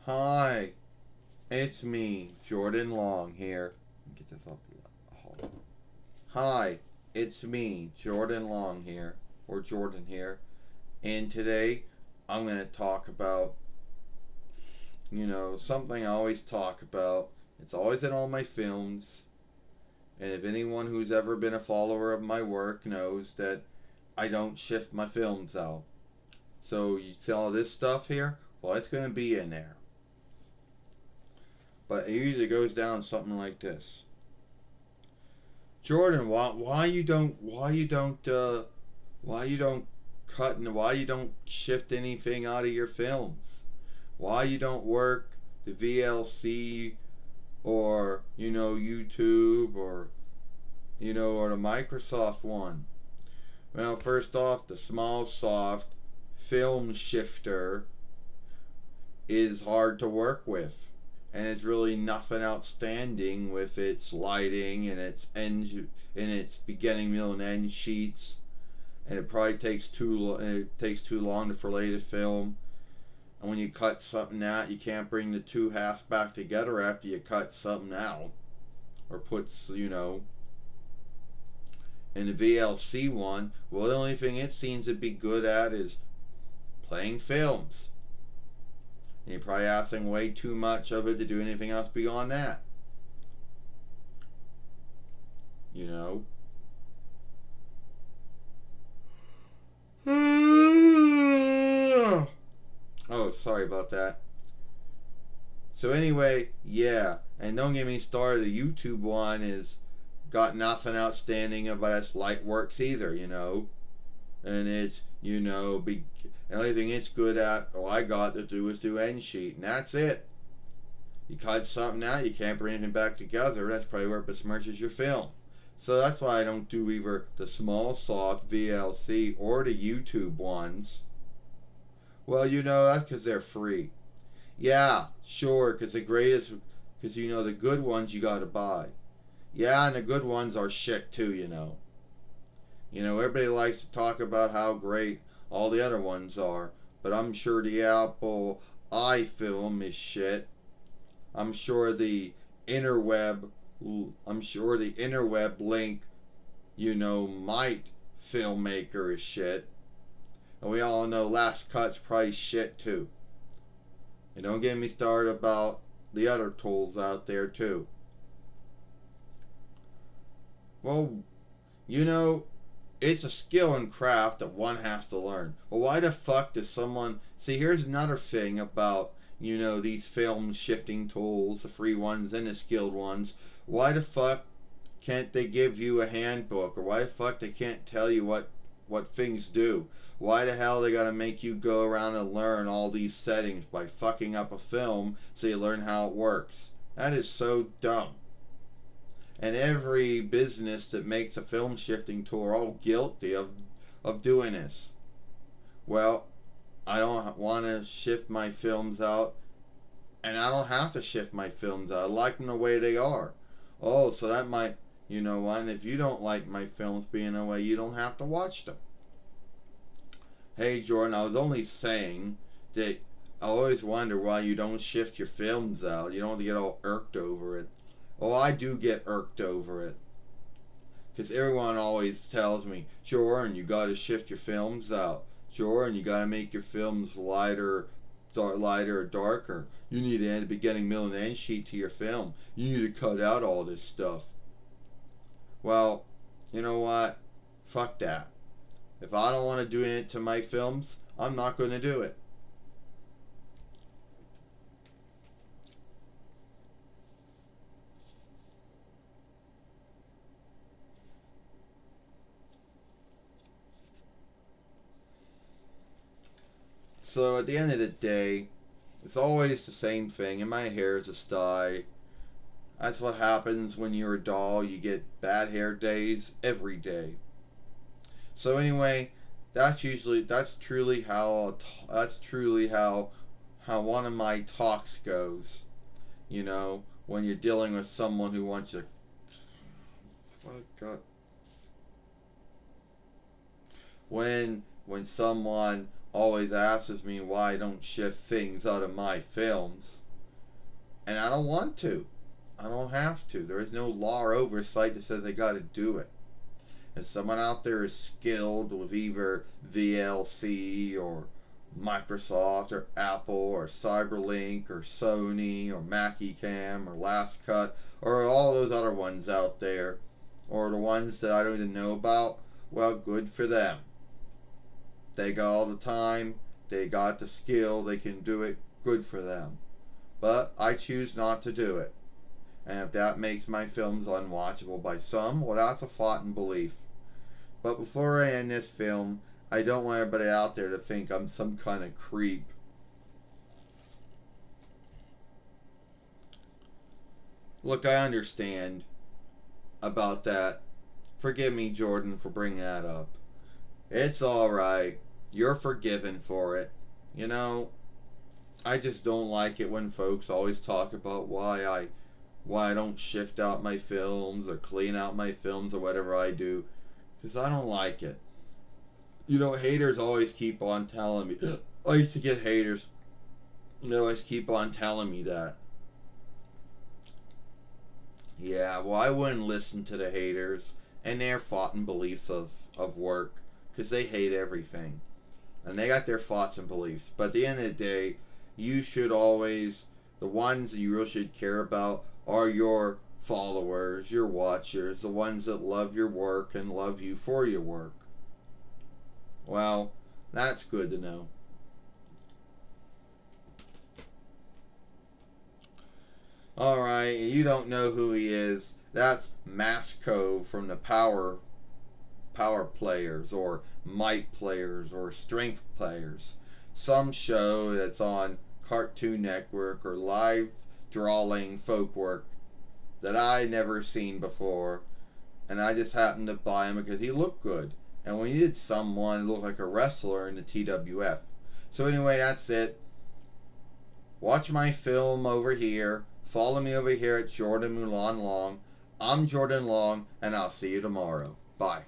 Hi, it's me, Jordan Long here. Get this off the hall. Hi, it's me, Jordan Long here, or Jordan here, and today I'm going to talk about, something I always talk about. It's always in all my films, and if anyone who's ever been a follower of my work knows that I don't shift my films out. So you see all this stuff here? Well, it's going to be in there. But it usually goes down something like this. Jordan, why you don't cut and why you don't shift anything out of your films? Why you don't work the VLC or YouTube or the Microsoft one? Well, first off, the small soft film shifter is hard to work with, and it's really nothing outstanding with its lighting and its beginning, middle, and end sheets. And it probably takes too long to fillet the film. And when you cut something out, you can't bring the two halves back together after you cut something out, or puts in the VLC one. Well, the only thing it seems to be good at is playing films. And you're probably asking way too much of it to do anything else beyond that. You know? Oh, sorry about that. So anyway, yeah, and don't get me started. The YouTube one is got nothing outstanding about its light works either. And it's the only thing it's good at, all I got to do is do end sheet, and that's it. You cut something out, you can't bring anything back together. That's probably where it besmirches your film. So that's why I don't do either the small soft VLC or the YouTube ones. Well, that's because they're free. Yeah, sure, because the good ones you gotta buy. Yeah, and the good ones are shit too. Everybody likes to talk about how great all the other ones are, but I'm sure the Apple iFilm is shit. I'm sure the interweb, I'm sure the interweb link, might filmmaker is shit. And we all know Last Cut's probably shit too. And don't get me started about the other tools out there too. Well, you know, it's a skill and craft that one has to learn. Well, why the fuck does someone see? Here's another thing about these film shifting tools, the free ones and the skilled ones. Why the fuck can't they give you a handbook, or why the fuck they can't tell you what things do? Why the hell they gotta make you go around and learn all these settings by fucking up a film so you learn how it works? That is so dumb. And every business that makes a film shifting tool are all guilty of doing this. Well, I don't want to shift my films out, and I don't have to shift my films out. I like them the way they are. Oh, so that might, and if you don't like my films being the way, you don't have to watch them. Hey, Jordan, I was only saying that I always wonder why you don't shift your films out. You don't have to get all irked over it. Oh, I do get irked over it. Because everyone always tells me, Jordan, you got to shift your films out. Jordan, you got to make your films lighter or darker. You need to add a beginning, middle, and end sheet to your film. You need to cut out all this stuff. Well, you know what? Fuck that. If I don't want to do it to my films, I'm not going to do it. So at the end of the day, it's always the same thing, and my hair is a sty. That's what happens when you're a doll. You get bad hair days every day. So anyway, that's truly how one of my talks goes. When you're dealing with someone who wants you. When someone always asks me why I don't shift things out of my films. And I don't want to. I don't have to. There is no law or oversight that says they gotta do it. If someone out there is skilled with either VLC or Microsoft or Apple or Cyberlink or Sony or Macicam or Last Cut or all those other ones out there, or the ones that I don't even know about, well, good for them. They got all the time, they got the skill, they can do it, good for them. But I choose not to do it. And if that makes my films unwatchable by some, well, that's a thought and belief. But before I end this film, I don't want everybody out there to think I'm some kind of creep. Look, I understand about that. Forgive me, Jordan, for bringing that up. It's alright. You're forgiven for it. You know, I just don't like it when folks always talk about why I don't shift out my films or clean out my films or whatever I do. Because I don't like it. You know, haters always keep on telling me. I used to get haters. They always keep on telling me that. Yeah, well, I wouldn't listen to the haters and their thought and beliefs of work. Because they hate everything. And they got their thoughts and beliefs. But at the end of the day, you should always, the ones that you really should care about are your followers, your watchers, the ones that love your work and love you for your work. Well, that's good to know. Alright, you don't know who he is. That's Masco from the Power Players or Might Players or Strength Players. Some show that's on Cartoon Network or live drawing folk work that I never seen before, and I just happened to buy him because he looked good. And we needed someone who looked like a wrestler in the TWF. So anyway, that's it. Watch my film over here. Follow me over here at Jordan Mulan Long. I'm Jordan Long, and I'll see you tomorrow. Bye.